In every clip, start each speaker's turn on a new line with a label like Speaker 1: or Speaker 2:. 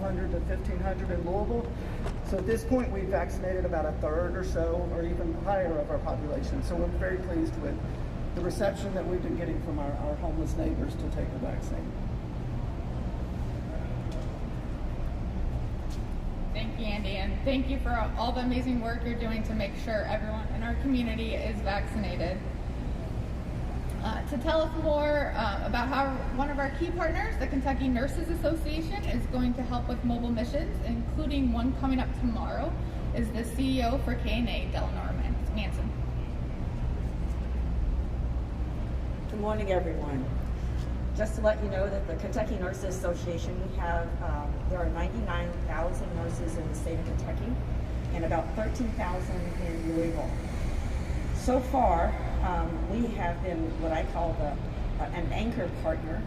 Speaker 1: 1,200 to 1,500 in Louisville. So at this point, we've vaccinated about a third or so, or even higher of our population. So we're very pleased with the reception that we've been getting from our homeless neighbors to take the vaccine.
Speaker 2: Thank you, Andy, and thank you for all the amazing work you're doing to make sure everyone in our community is vaccinated. To tell us more about how one of our key partners, the Kentucky Nurses Association, is going to help with mobile missions, including one coming up tomorrow, is the CEO for KNA, Delnor Manson.
Speaker 3: Good morning, everyone. Just to let you know that the Kentucky Nurses Association, there are 99,000 nurses in the state of Kentucky and about 13,000 in Louisville. So far, we have been what I call an anchor partner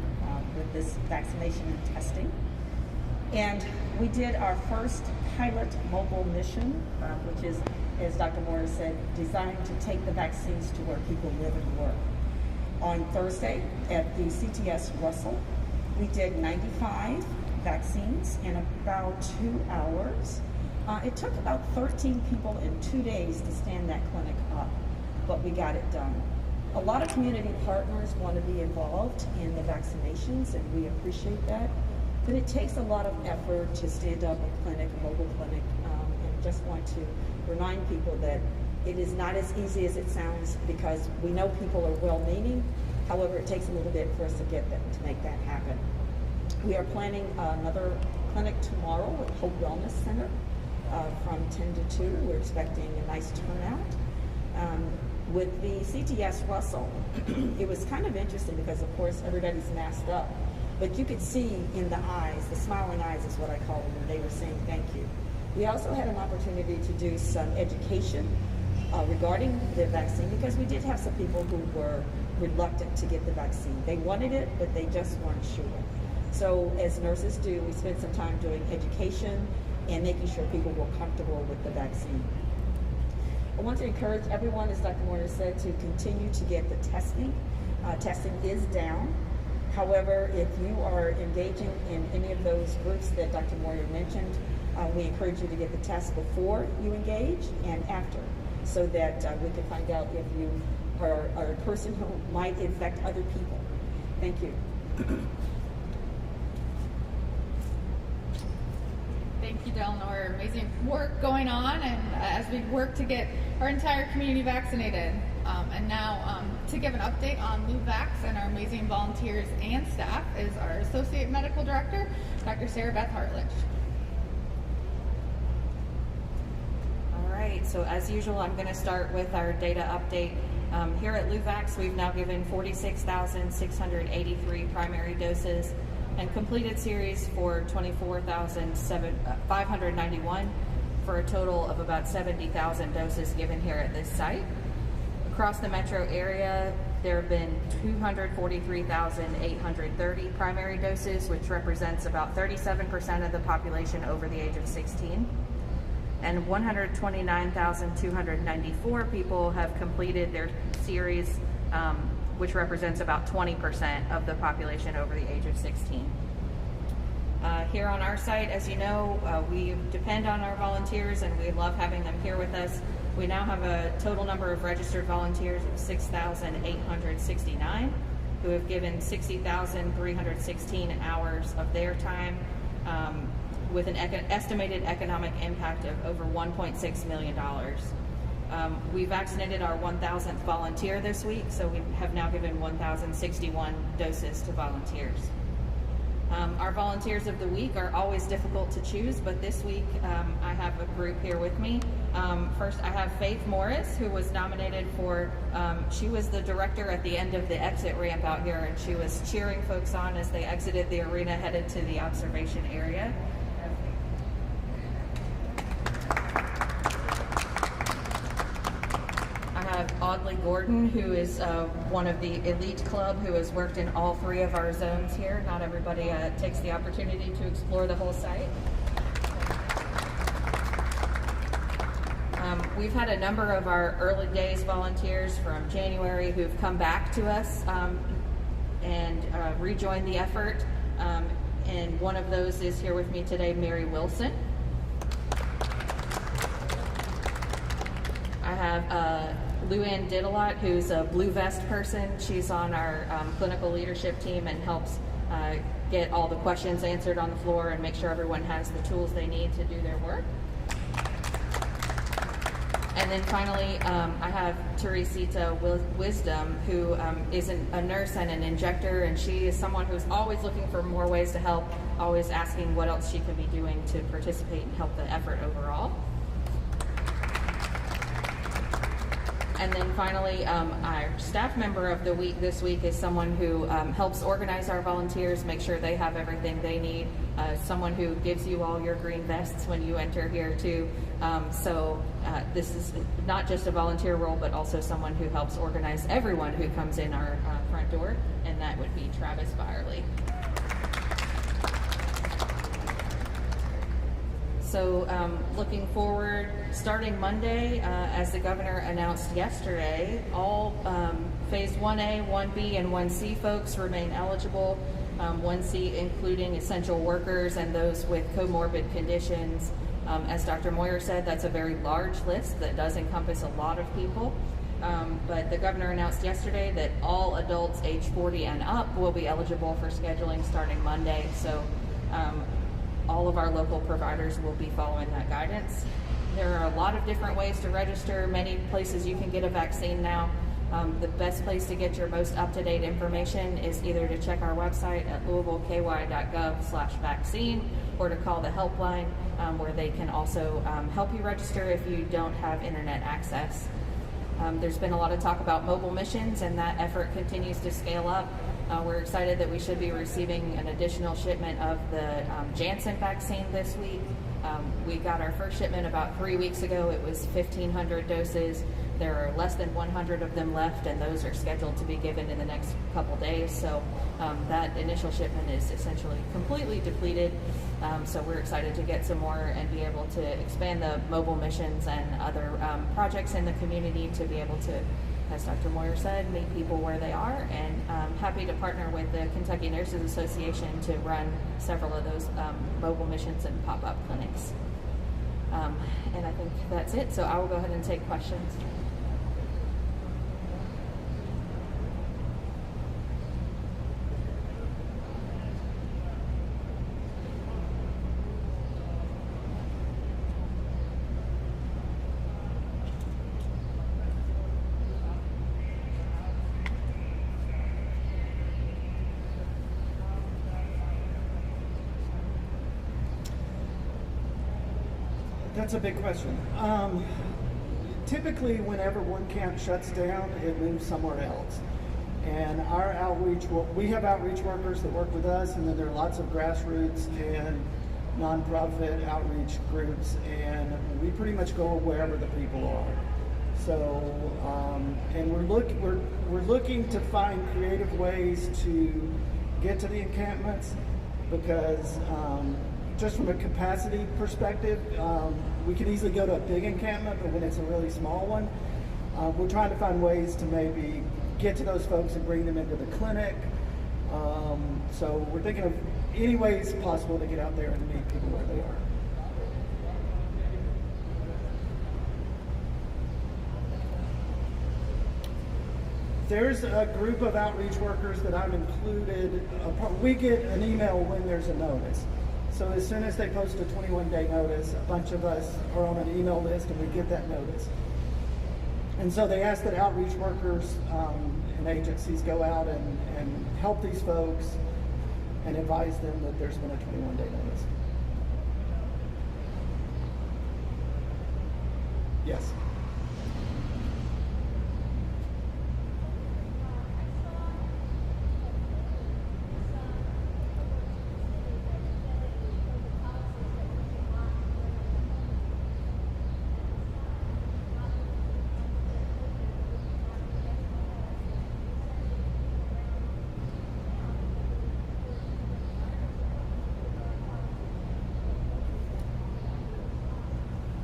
Speaker 3: with this vaccination and testing. And we did our first pilot mobile mission, which is, as Dr. Morris said, designed to take the vaccines to where people live and work. On Thursday at the CTS Russell, we did 95 vaccines in about 2 hours. It took about 13 people in 2 days to stand that clinic up, but we got it done. A lot of community partners want to be involved in the vaccinations, and we appreciate that. But it takes a lot of effort to stand up a clinic, a mobile clinic, and just want to remind people that it is not as easy as it sounds, because we know people are well-meaning. However, it takes a little bit for us to get them to make that happen. We are planning another clinic tomorrow at Hope Wellness Center from 10 to 2. We're expecting a nice turnout. With the CTS Russell, it was kind of interesting because, of course, everybody's masked up. But you could see in the eyes, the smiling eyes is what I call them, when they were saying thank you. We also had an opportunity to do some education regarding the vaccine, because we did have some people who were reluctant to get the vaccine. They wanted it, but they just weren't sure. So as nurses do, we spent some time doing education and making sure people were comfortable with the vaccine. I want to encourage everyone, as Dr. Warner said, to continue to get the testing. Testing is down. However, if you are engaging in any of those groups that Dr. Warner mentioned, we encourage you to get the test before you engage and after, so that we can find out if you are a person who might infect other people. Thank you.
Speaker 2: Thank you, Delnor. Amazing work going on, and as we work to get our entire community vaccinated. And now, to give an update on LouVax and our amazing volunteers and staff is our Associate Medical Director, Dr. Sarah Beth Hartlich.
Speaker 4: All right, so as usual, I'm going to start with our data update. Here at LouVax, we've now given 46,683 primary doses and completed series for 24,591 for a total of about 70,000 doses given here at this site. Across the metro area, there have been 243,830 primary doses, which represents about 37% of the population over the age of 16. And 129,294 people have completed their series, which represents about 20% of the population over the age of 16. Here on our site, as you know, we depend on our volunteers and we love having them here with us. We now have a total number of registered volunteers of 6,869 who have given 60,316 hours of their time, with an estimated economic impact of over $1.6 million. We vaccinated our 1,000th volunteer this week, so we have now given 1,061 doses to volunteers. Our volunteers of the week are always difficult to choose, but this week I have a group here with me. First, I have Faith Morris, who was nominated for, she was the director at the end of the exit ramp out here, and she was cheering folks on as they exited the arena headed to the observation area. Audley Gordon, who is one of the elite club who has worked in all 3 of our zones here. Not everybody takes the opportunity to explore the whole site. We've had a number of our early days volunteers from January who've come back to us and rejoined the effort. And one of those is here with me today, Mary Wilson. I have Luann Diddalot, who's a blue vest person. She's on our clinical leadership team and helps get all the questions answered on the floor and make sure everyone has the tools they need to do their work. And then finally, I have Teresita Wisdom, who is a nurse and an injector, and she is someone who's always looking for more ways to help, always asking what else she could be doing to participate and help the effort overall. And then finally, our staff member of the week this week is someone who helps organize our volunteers, make sure they have everything they need, someone who gives you all your green vests when you enter here too. So this is not just a volunteer role, but also someone who helps organize everyone who comes in our front door, and that would be Travis Byerly. So looking forward, starting Monday, as the governor announced yesterday, all phase 1A, 1B, and 1C folks remain eligible. 1C including essential workers and those with comorbid conditions. As Dr. Moyer said, that's a very large list that does encompass a lot of people. But the governor announced yesterday that all adults age 40 and up will be eligible for scheduling starting Monday. So all of our local providers will be following that guidance. There are a lot of different ways to register, many places you can get a vaccine now. The best place to get your most up-to-date information is either to check our website at louisvilleky.gov/vaccine or to call the helpline where they can also help you register if you don't have internet access. There's been a lot of talk about mobile missions, and that effort continues to scale up. We're excited that we should be receiving an additional shipment of the Janssen vaccine this week. We got our first shipment about 3 weeks ago. It was 1,500 doses. There are less than 100 of them left, and those are scheduled to be given in the next couple days. So that initial shipment is essentially completely depleted. So we're excited to get some more and be able to expand the mobile missions and other projects in the community to be able to, as Dr. Moyer said, meet people where they are, and happy to partner with the Kentucky Nurses Association to run several of those mobile missions and pop-up clinics. And I think that's it, so I will go ahead and take questions.
Speaker 1: That's a big question. Typically, whenever one camp shuts down, it moves somewhere else. And our outreach, we have outreach workers that work with us, and then there are lots of grassroots and nonprofit outreach groups, and we pretty much go wherever the people are. So, and we're looking to find creative ways to get to the encampments, because just from a capacity perspective, we can easily go to a big encampment, but when it's a really small one, we're trying to find ways to maybe get to those folks and bring them into the clinic. So we're thinking of any ways possible to get out there and meet people where they are. There's a group of outreach workers that I'm included. We get an email when there's a notice. So as soon as they post a 21-day notice, a bunch of us are on an email list and we get that notice. And so they ask that outreach workers and agencies go out and help these folks and advise them that there's been a 21-day notice. Yes.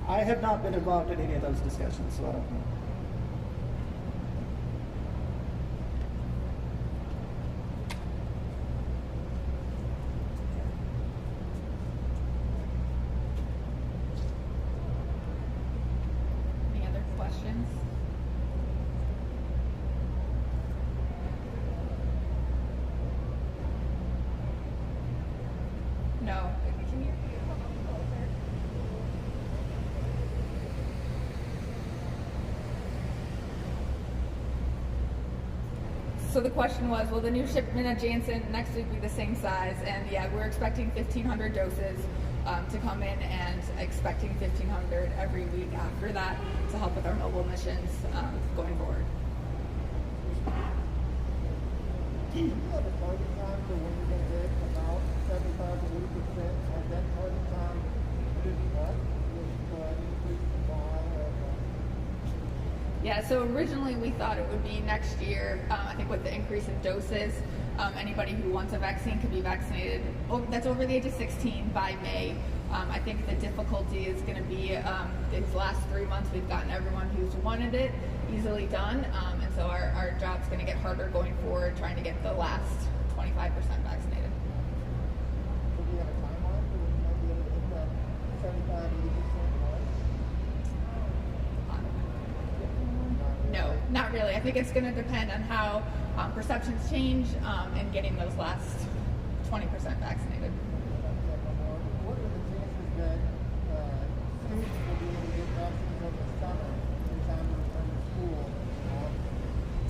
Speaker 1: I have not been involved in any of those discussions, so I don't know.
Speaker 2: So the question was, will the new shipment of Janssen next week be the same size? And yeah, we're expecting 1,500 doses to come in, and expecting 1,500 every week after that to help with our mobile missions going forward.
Speaker 5: Do you have a target time for when you're going to get about 75 to 80% of that target time moving up with increased supply of
Speaker 2: Yeah, so originally we thought it would be next year. I think with the increase in doses, anybody who wants a vaccine could be vaccinated that's over the age of 16 by May. I think the difficulty is going to be these last 3 months we've gotten everyone who's wanted it easily done, and so our job's going to get harder going forward, trying to get the last 25% vaccinated.
Speaker 5: do we have a timeline for when you might be able to hit that 75 to 80% mark?
Speaker 2: No, not really. I think it's going to depend on how perceptions change and getting those last 20% vaccinated.
Speaker 5: What are the chances that students will be able to get vaccines over the summer in time to return to school?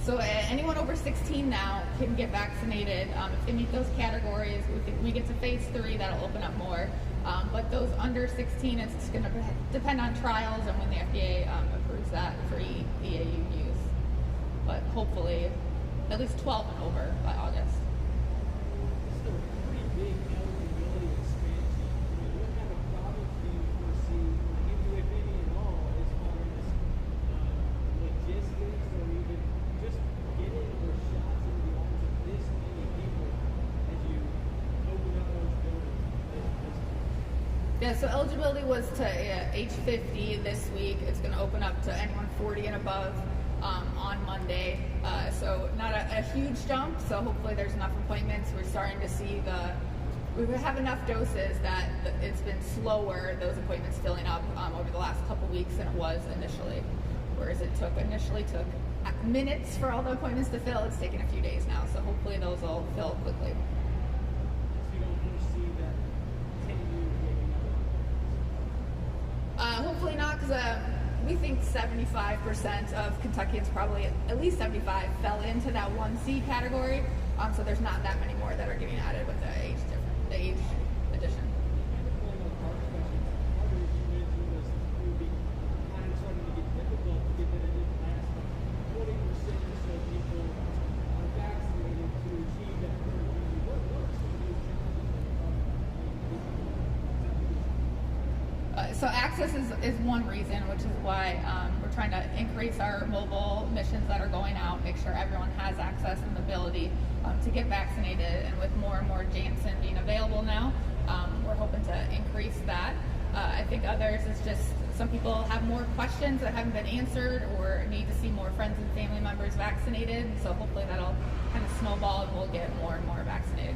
Speaker 2: So anyone over 16 now can get vaccinated. If they meet those categories, we get to phase 3, that'll open up more. But those under 16, it's going to depend on trials and when the FDA approves that for EAU use. But hopefully, at least 12 and over by August.
Speaker 6: It's a pretty big eligibility expansion. I mean, what kind of problems do you foresee, if any at all, as far as logistics or even just getting your shots in the arms of this many people as you open up those buildings?
Speaker 2: Yeah, so eligibility was to age 50 this week. It's going to open up to anyone 40 and above on Monday. So not a huge jump, so hopefully there's enough appointments. We're starting to see we have enough doses that it's been slower, those appointments filling up over the last couple weeks than it was initially. Whereas it initially took minutes for all the appointments to fill, it's taken a few days now, so hopefully those will fill quickly.
Speaker 6: So you don't foresee that 10 years maybe not?
Speaker 2: Hopefully not, because we think 75% of Kentuckians, probably at least 75, fell into that 1C category. So there's not that many more that are getting added with the age addition.
Speaker 6: Kind of pulling on Park's question, others you mentioned was it would be kind of starting to get difficult to get that in last 40% or so people are vaccinated to achieve that herd immunity. What are some of those challenges that are
Speaker 2: So access is one reason, which is why we're trying to increase our mobile missions that are going out, make sure everyone has access and the ability to get vaccinated. And with more and more Janssen being available now, we're hoping to increase that. I think others is just some people have more questions that haven't been answered or need to see more friends and family members vaccinated. So hopefully that'll kind of snowball and we'll get more and more vaccinated.